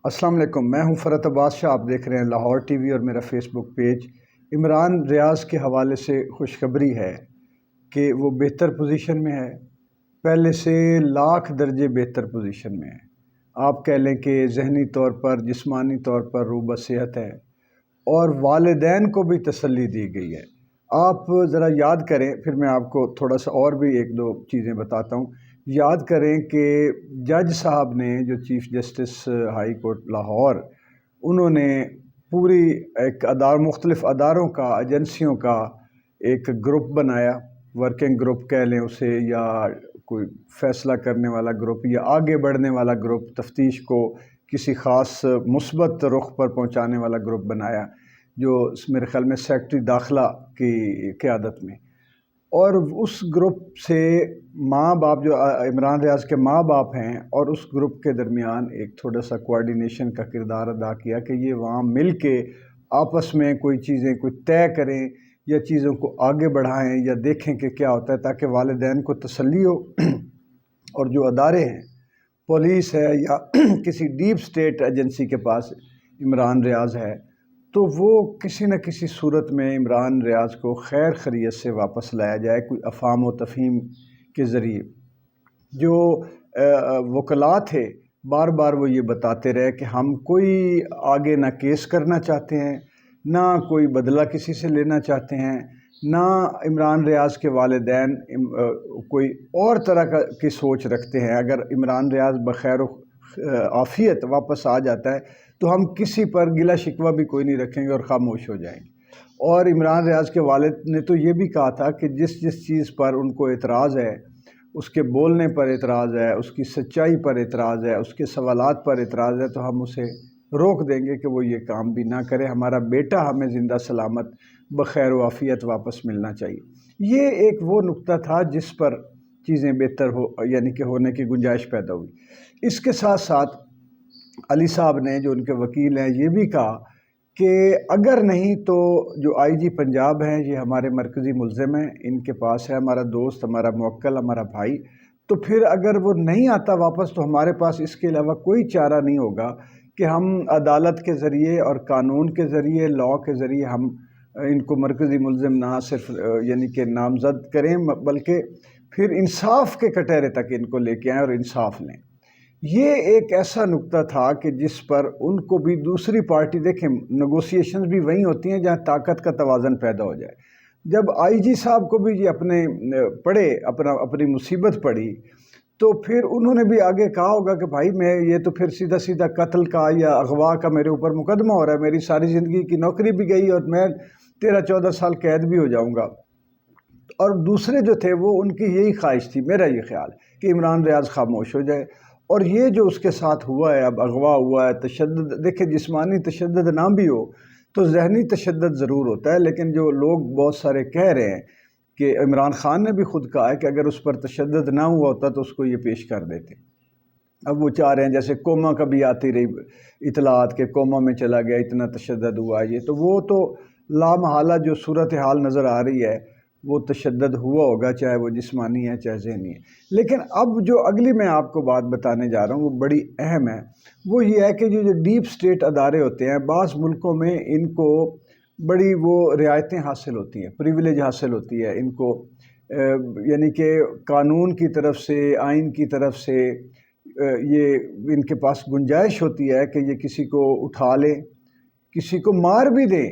السلام علیکم، میں ہوں فرحت عباس شاہ۔ آپ دیکھ رہے ہیں لاہور ٹی وی اور میرا فیس بک پیج۔ عمران ریاض کے حوالے سے خوشخبری ہے کہ وہ بہتر پوزیشن میں ہے، پہلے سے لاکھ درجے بہتر پوزیشن میں ہے۔ آپ کہہ لیں کہ ذہنی طور پر، جسمانی طور پر روبہ صحت ہے، اور والدین کو بھی تسلی دی گئی ہے۔ آپ ذرا یاد کریں، پھر میں آپ کو تھوڑا سا اور بھی ایک دو چیزیں بتاتا ہوں۔ یاد کریں کہ جج صاحب نے، جو chief justice high court Lahore, انہوں نے پوری ایک مختلف اداروں کا، ایجنسیوں کا ایک گروپ بنایا، ورکنگ گروپ کہہ لیں اسے، یا کوئی فیصلہ کرنے والا گروپ، یا آگے بڑھنے والا گروپ، تفتیش کو کسی خاص مثبت رخ پر پہنچانے والا گروپ بنایا، جو میرے خیال میں سیکرٹری داخلہ کی قیادت میں۔ اور اس گروپ سے ماں باپ، جو عمران ریاض کے ماں باپ ہیں، اور اس گروپ کے درمیان ایک تھوڑا سا کوارڈینیشن کا کردار ادا کیا کہ یہ وہاں مل کے آپس میں کوئی چیزیں طے کریں، یا چیزوں کو آگے بڑھائیں، یا دیکھیں کہ کیا ہوتا ہے، تاکہ والدین کو تسلی ہو۔ اور جو ادارے ہیں، پولیس ہے یا کسی ڈیپ سٹیٹ ایجنسی کے پاس عمران ریاض ہے، تو وہ کسی نہ کسی صورت میں عمران ریاض کو خیر خیریت سے واپس لایا جائے، کوئی افہام و تفہیم کے ذریعے۔ جو وکلاء تھے، بار بار وہ یہ بتاتے رہے کہ ہم کوئی آگے نہ کیس کرنا چاہتے ہیں، نہ کوئی بدلہ کسی سے لینا چاہتے ہیں، نہ عمران ریاض کے والدین کوئی اور طرح کی سوچ رکھتے ہیں۔ اگر عمران ریاض بخیر و عافیت واپس آ جاتا ہے تو ہم کسی پر گلہ شکوہ بھی کوئی نہیں رکھیں گے اور خاموش ہو جائیں گے۔ اور عمران ریاض کے والد نے تو یہ بھی کہا تھا کہ جس چیز پر ان کو اعتراض ہے، اس کے بولنے پر اعتراض ہے، اس کی سچائی پر اعتراض ہے، اس کے سوالات پر اعتراض ہے، تو ہم اسے روک دیں گے کہ وہ یہ کام بھی نہ کرے۔ ہمارا بیٹا ہمیں زندہ سلامت بخیر و عافیت واپس ملنا چاہیے۔ یہ ایک وہ نقطہ تھا جس پر چیزیں بہتر یعنی کہ ہونے کی گنجائش پیدا ہوئی۔ اس کے ساتھ ساتھ علی صاحب نے، جو ان کے وکیل ہیں، یہ بھی کہا کہ اگر نہیں تو جو آئی جی پنجاب ہیں، یہ ہمارے مرکزی ملزم ہیں، ان کے پاس ہے، ہمارا دوست، ہمارا موکل، ہمارا بھائی، تو پھر اگر وہ نہیں آتا واپس تو ہمارے پاس اس کے علاوہ کوئی چارہ نہیں ہوگا کہ ہم عدالت کے ذریعے اور قانون کے ذریعے، لاء کے ذریعے ہم ان کو مرکزی ملزم نہ صرف یعنی کہ نامزد کریں، بلکہ پھر انصاف کے کٹہرے تک ان کو لے کے آئیں اور انصاف لیں۔ یہ ایک ایسا نقطہ تھا کہ جس پر ان کو بھی دوسری پارٹی، دیکھیں نیگوسیشنز بھی وہیں ہوتی ہیں جہاں طاقت کا توازن پیدا ہو جائے۔ جب آئی جی صاحب کو بھی یہ اپنی مصیبت پڑی، تو پھر انہوں نے بھی آگے کہا ہوگا کہ بھائی میں یہ تو پھر سیدھا سیدھا قتل کا یا اغوا کا میرے اوپر مقدمہ ہو رہا ہے، میری ساری زندگی کی نوکری بھی گئی اور میں 13-14 سال قید بھی ہو جاؤں گا۔ اور دوسرے جو تھے، وہ ان کی یہی خواہش تھی، میرا یہ خیال کہ عمران ریاض خاموش ہو جائے۔ اور یہ جو اس کے ساتھ ہوا ہے، اب اغوا ہوا ہے، تشدد، دیکھیں جسمانی تشدد نہ بھی ہو تو ذہنی تشدد ضرور ہوتا ہے، لیکن جو لوگ بہت سارے کہہ رہے ہیں کہ عمران خان نے بھی خود کہا ہے کہ اگر اس پر تشدد نہ ہوا ہوتا تو اس کو یہ پیش کر دیتے۔ اب وہ چاہ رہے ہیں، جیسے کوما کا بھی آتی رہی اطلاعات کہ کوما میں چلا گیا، اتنا تشدد ہوا یہ، تو وہ تو لامحالہ جو صورتحال نظر آ رہی ہے وہ تشدد ہوا ہوگا، چاہے وہ جسمانی ہے چاہے ذہنی ہے۔ لیکن اب جو اگلی میں آپ کو بات بتانے جا رہا ہوں وہ بڑی اہم ہے۔ وہ یہ ہے کہ جو ڈیپ سٹیٹ ادارے ہوتے ہیں، بعض ملکوں میں ان کو بڑی وہ رعایتیں حاصل ہوتی ہیں، پریویلیج حاصل ہوتی ہے ان کو، یعنی کہ قانون کی طرف سے، آئین کی طرف سے یہ ان کے پاس گنجائش ہوتی ہے کہ یہ کسی کو اٹھا لیں، کسی کو مار بھی دیں۔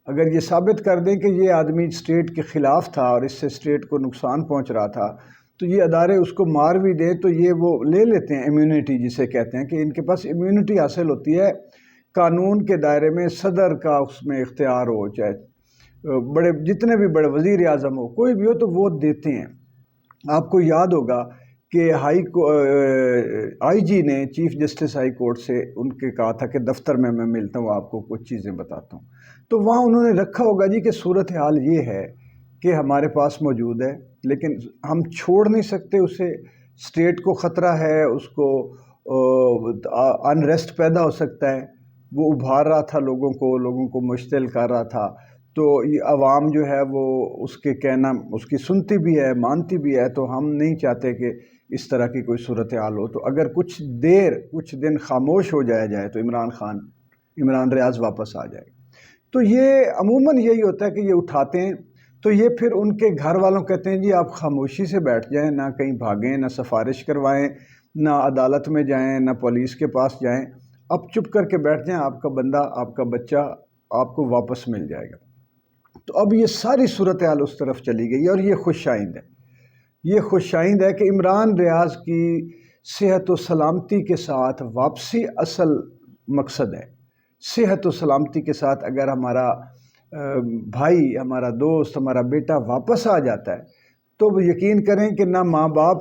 اگر یہ ثابت کر دیں کہ یہ آدمی اسٹیٹ کے خلاف تھا اور اس سے اسٹیٹ کو نقصان پہنچ رہا تھا، تو یہ ادارے اس کو مار بھی دیں تو یہ وہ لے لیتے ہیں امیونٹی، جسے کہتے ہیں کہ ان کے پاس امیونٹی حاصل ہوتی ہے قانون کے دائرے میں، صدر کا اس میں اختیار ہو، چاہے جتنے بھی بڑے وزیر اعظم ہو، کوئی بھی ہو، تو وہ دیتے ہیں۔ آپ کو یاد ہوگا کہ آئی جی نے چیف جسٹس ہائی کورٹ سے ان کے کہا تھا کہ دفتر میں ملتا ہوں، آپ کو کچھ چیزیں بتاتا ہوں، تو وہاں انہوں نے رکھا ہوگا جی کہ صورتحال یہ ہے کہ ہمارے پاس موجود ہے، لیکن ہم چھوڑ نہیں سکتے اسے، اسٹیٹ کو خطرہ ہے، اس کو انریسٹ پیدا ہو سکتا ہے، وہ ابھار رہا تھا، لوگوں کو مشتعل کر رہا تھا، تو یہ عوام جو ہے وہ اس کے کہنا اس کی سنتی بھی ہے، مانتی بھی ہے، تو ہم نہیں چاہتے کہ اس طرح کی کوئی صورتحال ہو۔ تو اگر کچھ دن خاموش ہو جائے تو عمران ریاض واپس آ جائے۔ تو یہ عموماً یہی ہوتا ہے کہ یہ اٹھاتے ہیں، تو یہ پھر ان کے گھر والوں کہتے ہیں جی آپ خاموشی سے بیٹھ جائیں، نہ کہیں بھاگیں، نہ سفارش کروائیں، نہ عدالت میں جائیں، نہ پولیس کے پاس جائیں، اب چپ کر کے بیٹھ جائیں، آپ کا بندہ، آپ کا بچہ آپ کو واپس مل جائے گا۔ تو اب یہ ساری صورتحال اس طرف چلی گئی، اور یہ خوش آئند ہے کہ عمران ریاض کی صحت و سلامتی کے ساتھ واپسی اصل مقصد ہے۔ صحت و سلامتی کے ساتھ اگر ہمارا بھائی، ہمارا دوست، ہمارا بیٹا واپس آ جاتا ہے تو وہ یقین کریں کہ نہ ماں باپ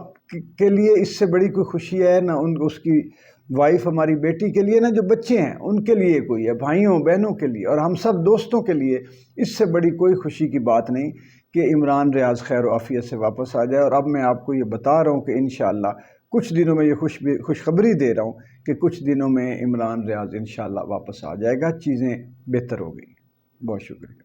کے لیے اس سے بڑی کوئی خوشی ہے، نہ اس کی وائف، ہماری بیٹی کے لیے، نہ جو بچے ہیں ان کے لیے کوئی ہے، بھائیوں بہنوں کے لیے، اور ہم سب دوستوں کے لیے اس سے بڑی کوئی خوشی کی بات نہیں کہ عمران ریاض خیر و عافیت سے واپس آ جائے۔ اور اب میں آپ کو یہ بتا رہا ہوں کہ انشاءاللہ کچھ دنوں میں یہ خوشخبری دے رہا ہوں کہ کچھ دنوں میں عمران ریاض انشاءاللہ واپس آ جائے گا، چیزیں بہتر ہو گئی۔ بہت شکریہ۔